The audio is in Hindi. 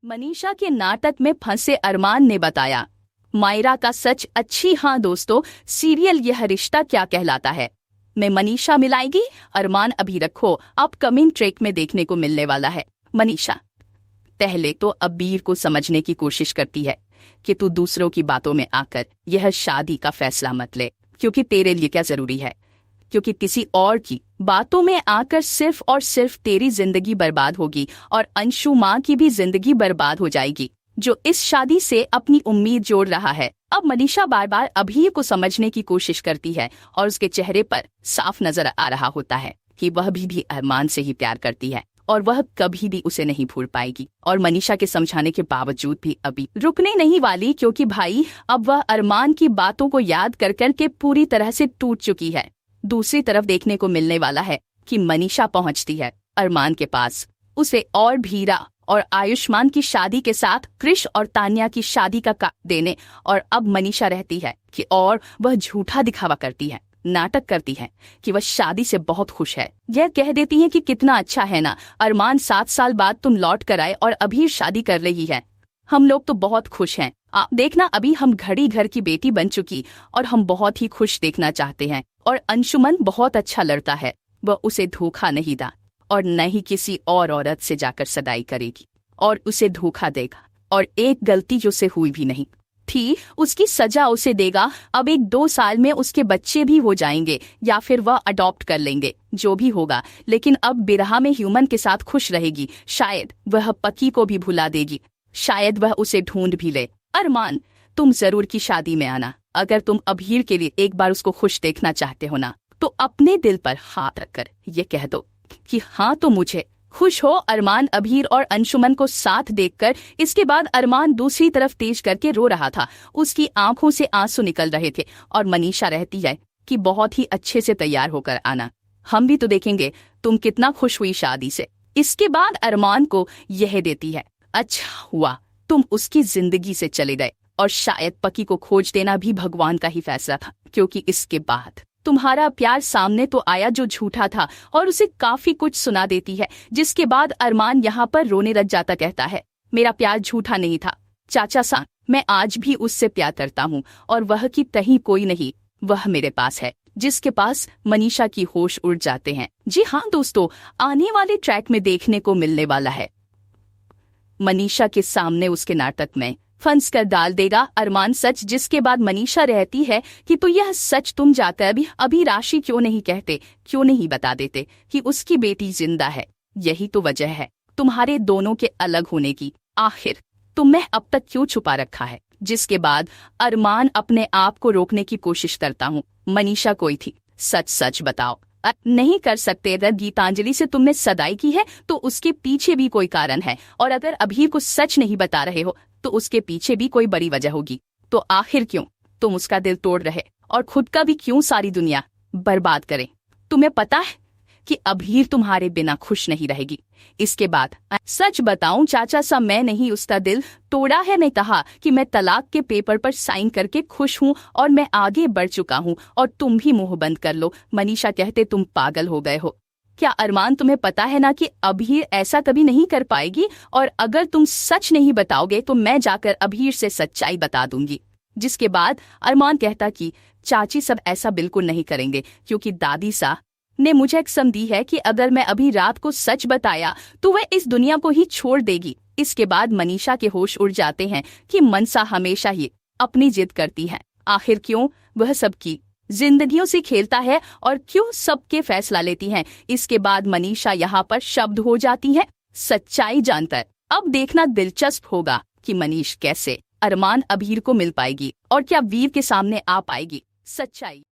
मनीषा के नाटक में फंसे अरमान ने बताया मायरा का सच। अच्छी हाँ दोस्तों, सीरियल यह रिश्ता क्या कहलाता है में मनीषा मिलाएगी अरमान। अभी रखो, अपकमिंग ट्रैक में देखने को मिलने वाला है। मनीषा पहले तो अबीर को समझने की कोशिश करती है कि तू दूसरों की बातों में आकर यह शादी का फैसला मत ले, क्योंकि तेरे लिए क्या जरूरी है, क्योंकि किसी और की बातों में आकर सिर्फ और सिर्फ तेरी जिंदगी बर्बाद होगी और अंशु माँ की भी जिंदगी बर्बाद हो जाएगी, जो इस शादी से अपनी उम्मीद जोड़ रहा है। अब मनीषा बार बार अभीर को समझने की कोशिश करती है और उसके चेहरे पर साफ नजर आ रहा होता है कि वह भी अरमान से ही प्यार करती है और वह कभी भी उसे नहीं भूल पाएगी। और मनीषा के समझाने के बावजूद भी अभी रुकने नहीं वाली, क्योंकि भाई अब वह अरमान की बातों को याद कर कर के पूरी तरह से टूट चुकी है। दूसरी तरफ देखने को मिलने वाला है कि मनीषा पहुंचती है अरमान के पास, उसे और भीरा और आयुष्मान की शादी के साथ क्रिश और तान्या की शादी का देने। और अब मनीषा रहती है कि और वह झूठा दिखावा करती है, नाटक करती है कि वह शादी से बहुत खुश है। यह कह देती है कि कितना अच्छा है ना अरमान, 7 साल बाद तुम लौट कर आए और अभी शादी कर रही है। हम लोग तो बहुत खुश हैं। आप देखना, अभी हम घड़ी घर की बेटी बन चुकी और हम बहुत ही खुश देखना चाहते हैं। और अंशुमन बहुत अच्छा लड़ता है, वह उसे धोखा नहीं दा और न ही किसी और औरत से जाकर सगाई करेगी और उसे धोखा देगा। और एक गलती जो से हुई भी नहीं थी उसकी सजा उसे देगा। अब 1-2 साल में उसके बच्चे भी हो जाएंगे या फिर वह अडॉप्ट कर लेंगे, जो भी होगा। लेकिन अब बिरहा में ह्यूमन के साथ खुश रहेगी। शायद वह पति को भी भुला देगी, शायद वह उसे ढूंढ भी ले। अरमान, तुम जरूर की शादी में आना। अगर तुम अभीर के लिए एक बार उसको खुश देखना चाहते हो ना, तो अपने दिल पर हाथ रखकर ये कह दो कि हाँ तो मुझे खुश हो। अरमान अभीर और अंशुमन को साथ देखकर इसके बाद अरमान दूसरी तरफ तेज करके रो रहा था, उसकी आंखों से आंसू निकल रहे थे। और मनीषा रहती है कि बहुत ही अच्छे से तैयार होकर आना, हम भी तो देखेंगे तुम कितना खुश हुई शादी से। इसके बाद अरमान को यह देती है, अच्छा हुआ तुम उसकी जिंदगी से चले गए और शायद पति को खोज देना भी भगवान का ही फैसला था, क्योंकि इसके बाद तुम्हारा प्यार सामने तो आया जो झूठा था। और उसे काफी कुछ सुना देती है, जिसके बाद अरमान यहाँ पर रोने लग जाता, कहता है मेरा प्यार झूठा नहीं था चाचा सा, मैं आज भी उससे प्यार करता हूँ और वह की तही कोई नहीं, वह मेरे पास है। जिसके पास मनीषा की होश उड़ जाते हैं। जी हाँ दोस्तों, आने वाले ट्रैक में देखने को मिलने वाला है मनीषा के सामने उसके नाटक में फंस कर डाल देगा अरमान सच। जिसके बाद मनीषा रहती है कि तो यह सच तुम जाकर अभी राशि क्यों नहीं कहते, क्यों नहीं बता देते कि उसकी बेटी जिंदा है। यही तो वजह है तुम्हारे दोनों के अलग होने की। आखिर तुम्हें अब तक क्यों छुपा रखा है। जिसके बाद अरमान अपने आप को रोकने की कोशिश करता हूँ। मनीषा कोई थी, सच सच बताओ। नहीं कर सकते। अगर गीतांजलि से तुमने सगाई की है तो उसके पीछे भी कोई कारण है, और अगर अभीर को सच नहीं बता रहे हो तो उसके पीछे भी कोई बड़ी वजह होगी। तो आखिर क्यों तुम उसका दिल तोड़ रहे और खुद का भी क्यों सारी दुनिया बर्बाद करें। तुम्हें पता है कि अभीर तुम्हारे बिना खुश नहीं रहेगी। इसके बाद सच बताऊं चाचा सा, मैं नहीं उसका दिल तोड़ा है। मैं कहा कि मैं तलाक के पेपर पर साइन करके खुश हूं और मैं आगे बढ़ चुका हूं और तुम भी मुंह बंद कर लो। मनीषा कहते तुम पागल हो गए हो क्या अरमान, तुम्हें पता है ना कि अभीर ऐसा कभी नहीं कर पाएगी, और अगर तुम सच नहीं बताओगे तो मैं जाकर अभीर से सच्चाई बता दूंगी। जिसके बाद अरमान कहता कि चाची सब ऐसा बिल्कुल नहीं करेंगे, क्योंकि दादी सा ने मुझे कसम दी है कि अगर मैं अभी रात को सच बताया तो वह इस दुनिया को ही छोड़ देगी। इसके बाद मनीषा के होश उड़ जाते हैं कि मनसा हमेशा ही अपनी जिद करती है। आखिर क्यों वह सबकी जिंदगियों से खेलता है और क्यों सबके फैसला लेती हैं। इसके बाद मनीषा यहाँ पर शब्द हो जाती है सच्चाई जानकर। अब देखना दिलचस्प होगा कि मनीष कैसे अरमान अभीर को मिल पाएगी और क्या वीर के सामने आ पाएगी सच्चाई।